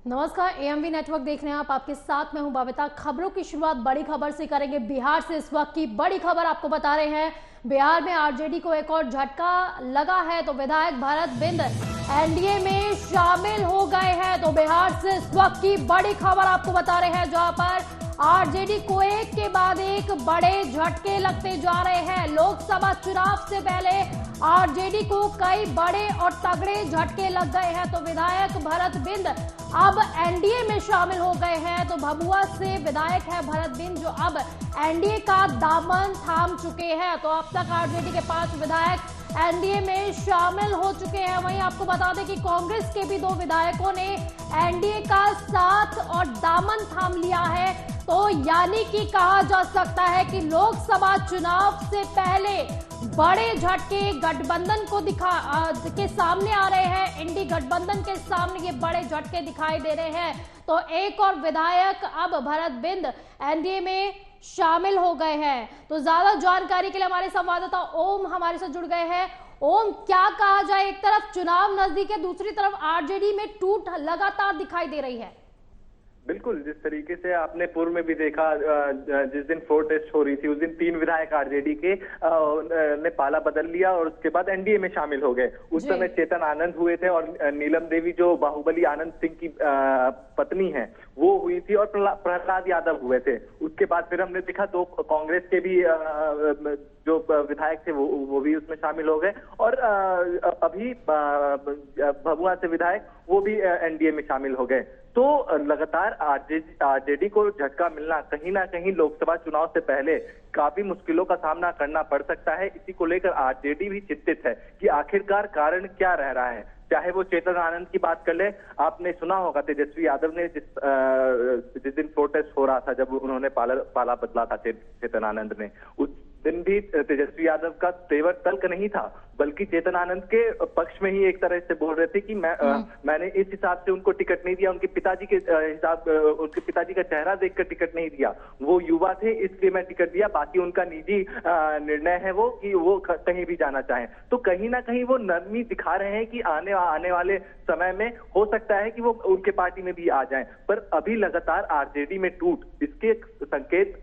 नमस्कार, AMV network देख रहे हैं आप। आपके साथ मैं हूं बबीता। खबरों की शुरुआत बड़ी खबर से करेंगे। बिहार से इस वक्त की बड़ी खबर आपको बता रहे हैं। बिहार में आरजेडी को एक और झटका लगा है, तो विधायक भरत बिंद एनडीए में शामिल हो गए हैं। तो बिहार से इस वक्त की बड़ी खबर आपको बता रहे हैं, जहां पर आरजेडी को एक के बाद एक बड़े झटके लगते जा रहे हैं। लोकसभा चुनाव से पहले आरजेडी को कई बड़े और तगड़े झटके लग गए हैं। तो विधायक भरत बिंद अब एनडीए में शामिल हो गए हैं। तो भभुआ से विधायक है भरत बिंद, जो अब एनडीए का दामन थाम चुके हैं। तो अब तक आरजेडी के 5 विधायक एनडीए में शामिल हो चुके हैं। वहीं आपको बता दें कि कांग्रेस के भी 2 विधायकों ने एनडीए का साथ और दामन थाम लिया है। तो यानी कि कहा जा सकता है कि लोकसभा चुनाव से पहले बड़े झटके गठबंधन को के सामने आ रहे हैं। इंडी गठबंधन के सामने ये बड़े झटके दिखाई दे रहे हैं। तो एक और विधायक अब भरत बिंद एनडीए में शामिल हो गए हैं। तो ज्यादा जानकारी के लिए हमारे संवाददाता ओम हमारे साथ जुड़ गए हैं। ओम, क्या कहा जाए, एक तरफ चुनाव नजदीक है, दूसरी तरफ आरजेडी में टूट लगातार दिखाई दे रही है। बिल्कुल, जिस तरीके से आपने पूर्व में भी देखा, जिस दिन फ्लोर टेस्ट हो रही थी उस दिन 3 विधायक आरजेडी के ने पाला बदल लिया और उसके बाद एनडीए में शामिल हो गए। उस समय चेतन आनंद हुए थे और नीलम देवी जो बाहुबली आनंद सिंह की पत्नी है वो हुई थी, और प्रहलाद यादव हुए थे। उसके बाद फिर हमने देखा 2 कांग्रेस के भी जो विधायक थे वो भी उसमें शामिल हो गए, और अभी भभुआ से विधायक वो भी एनडीए में शामिल हो गए। तो लगातार आरजेडी को झटका मिलना कहीं ना कहीं लोकसभा चुनाव से पहले काफी मुश्किलों का सामना करना पड़ सकता है। इसी को लेकर आरजेडी भी चिंतित है कि आखिरकार कारण क्या रह रहा है। चाहे वो चेतन आनंद की बात कर ले, आपने सुना होगा तेजस्वी यादव ने जिस दिन प्रोटेस्ट हो रहा था, जब उन्होंने पाला बदला था चेतन आनंद ने, उस दिन भी तेजस्वी यादव का तेवर तल्ख नहीं था, बल्कि चेतन आनंद के पक्ष में ही एक तरह से बोल रहे थे कि मैंने इस हिसाब से उनको टिकट नहीं दिया, उनके पिताजी के उनके पिताजी का चेहरा देखकर टिकट नहीं दिया, वो युवा थे इसलिए मैं टिकट दिया, बाकी उनका निजी निर्णय है वो कि वो कहीं भी जाना चाहें। तो कहीं ना कहीं वो नरमी दिखा रहे हैं कि आने वाले समय में हो सकता है कि वो उनके पार्टी में भी आ जाएं। पर अभी लगातार आरजेडी में टूट, इसके संकेत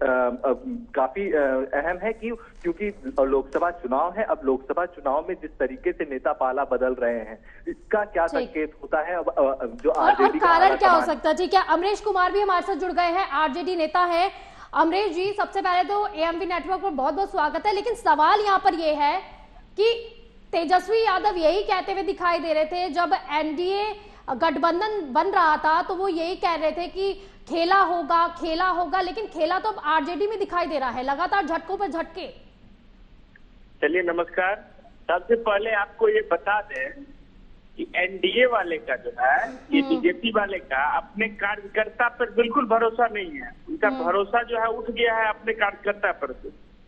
काफी अहम है कि क्योंकि लोकसभा चुनाव है। अब लोकसभा चुनाव में जिस तरीके से नेता पाला बदल रहे हैं, इसका क्या संकेत होता है अब जो आरजेडी का कारण क्या हो सकता है। ठीक है, अमरीश कुमार भी हमारे साथ जुड़ गए हैं, आरजेडी नेता है। अमरीश जी, सबसे पहले तो एएमवी नेटवर्क पर बहुत बहुत स्वागत है। लेकिन सवाल यहाँ पर यह है कि तेजस्वी यादव यही कहते हुए दिखाई दे रहे थे जब एनडीए गठबंधन बन रहा था, तो वो यही कह रहे थे कि खेला होगा, लेकिन खेला तो अब आरजेडी में दिखाई दे रहा है, लगातार झटकों पर झटके। चलिए नमस्कार। सबसे पहले आपको ये बता दें कि एनडीए वाले का जो है, ये बीजेपी वाले का अपने कार्यकर्ता पर बिल्कुल भरोसा नहीं है। उनका भरोसा जो है उठ गया है अपने कार्यकर्ता पर।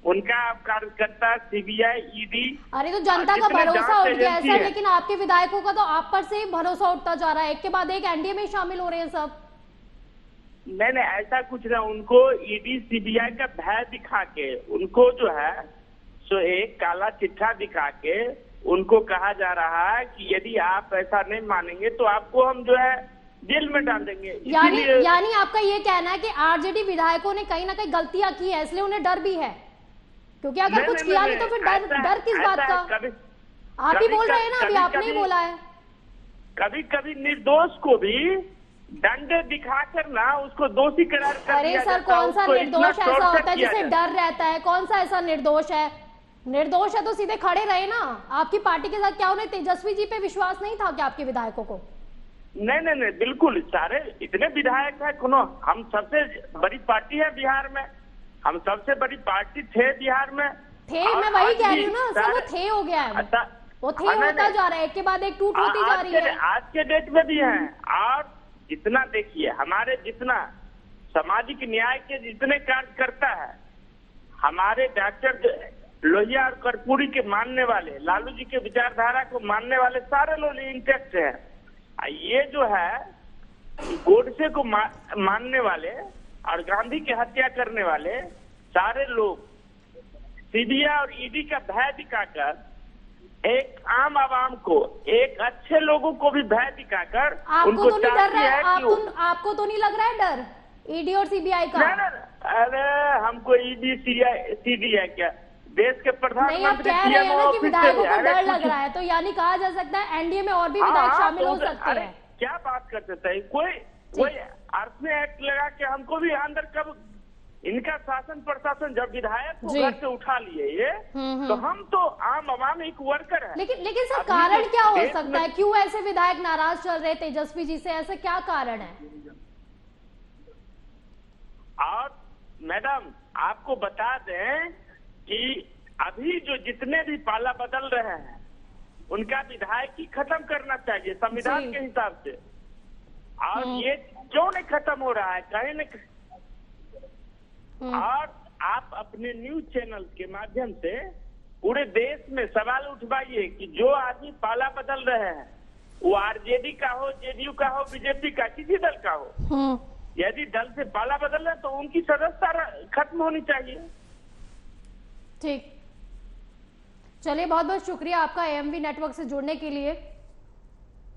उनका कार्यकर्ता सीबीआई, ईडी, अरे तो जनता का भरोसा उठ गया है सर, लेकिन आपके विधायकों का तो आप पर से ही भरोसा उठता जा रहा है। एक के बाद एक एनडीए में शामिल हो रहे हैं सब। नहीं, ऐसा कुछ ना। उनको ईडी सीबीआई का भय दिखा के, उनको जो है सो एक काला चिट्ठा दिखा के उनको कहा जा रहा है कि यदि आप ऐसा नहीं मानेंगे तो आपको हम जो है जेल में डाल देंगे। यानी आपका ये कहना है कि आरजेडी विधायकों ने कहीं ना कहीं गलतियां की है, इसलिए उन्हें डर भी है, क्योंकि अगर कुछ किया नहीं तो फिर डर किस बात का। आप ही बोल रहे हैं ना, अभी आपने ही बोला है। कभी कभी निर्दोष को भी दंड दिखाकर ना उसको दोषी करार कर दिया। अरे सर, कौन सा निर्दोष ऐसा होता है जिसे डर रहता है? कौन सा ऐसा निर्दोष है? निर्दोष है तो सीधे खड़े रहे ना। आपकी पार्टी के साथ क्या उन्हें तेजस्वी जी पे विश्वास नहीं था क्या, आपके विधायकों को? नहीं, बिल्कुल सारे इतने विधायक है। हम सबसे बड़ी पार्टी है बिहार में, हम सबसे बड़ी पार्टी थे बिहार में। मैं वही कह रही हूँ ना सर, वो थे हो गया है, वो थे होता जा रहा है, एक के बाद एक टूट होती जा रही है। आज के डेट में भी है। और जितना देखिए, हमारे जितना सामाजिक न्याय के जितने कार्यकर्ता है, हमारे डॉक्टर लोहिया और कर्पूरी के मानने वाले, लालू जी के विचारधारा को मानने वाले सारे लोग इंटेक्ट हैं। ये जो है गोडसे को मानने वाले और गांधी की हत्या करने वाले सारे लोग सीबीआई और ईडी का भय दिखाकर एक आम आवाम को, एक अच्छे लोगों को भी भय दिखाकर आपको उनको तो नहीं डर रहा है? आपको तो नहीं लग रहा है डर ईडी और सीबीआई का? ना, अरे हमको ईडी सीबीआई क्या, देश के प्रधानमंत्री नहीं, आप कह रहे हैं ना कि विधायकों को डर लग रहा है, तो यानी कहा जा सकता है एनडीए में और भी विधायक शामिल हो सकते हैं। क्या बात कर सकते हैं? कोई आर्मी एक्ट लगा के हमको भी अंदर कब, इनका शासन प्रशासन जब विधायक को घर से उठा लिए ये, तो हम तो आम आवाम एक वर्कर है। लेकिन सर कारण क्या हो सकता है? क्यों ऐसे विधायक नाराज चल रहे तेजस्वी जी से? ऐसा क्या कारण है? और मैडम आपको बता दें कि अभी जो जितने भी पाला बदल रहे हैं उनका विधायक ही खत्म करना चाहिए संविधान के हिसाब से। और ये क्यों नहीं खत्म हो रहा है? कहीं न और आप अपने न्यूज चैनल के माध्यम से पूरे देश में सवाल उठवाइए कि जो आदमी पाला बदल रहे हैं वो आरजेडी का हो, जेडीयू का हो, बीजेपी का, किसी दल का हो, यदि दल से पाला बदल रहे तो उनकी सदस्यता खत्म होनी चाहिए। ठीक, चलिए बहुत बहुत शुक्रिया आपका एएमवी नेटवर्क से जुड़ने के लिए।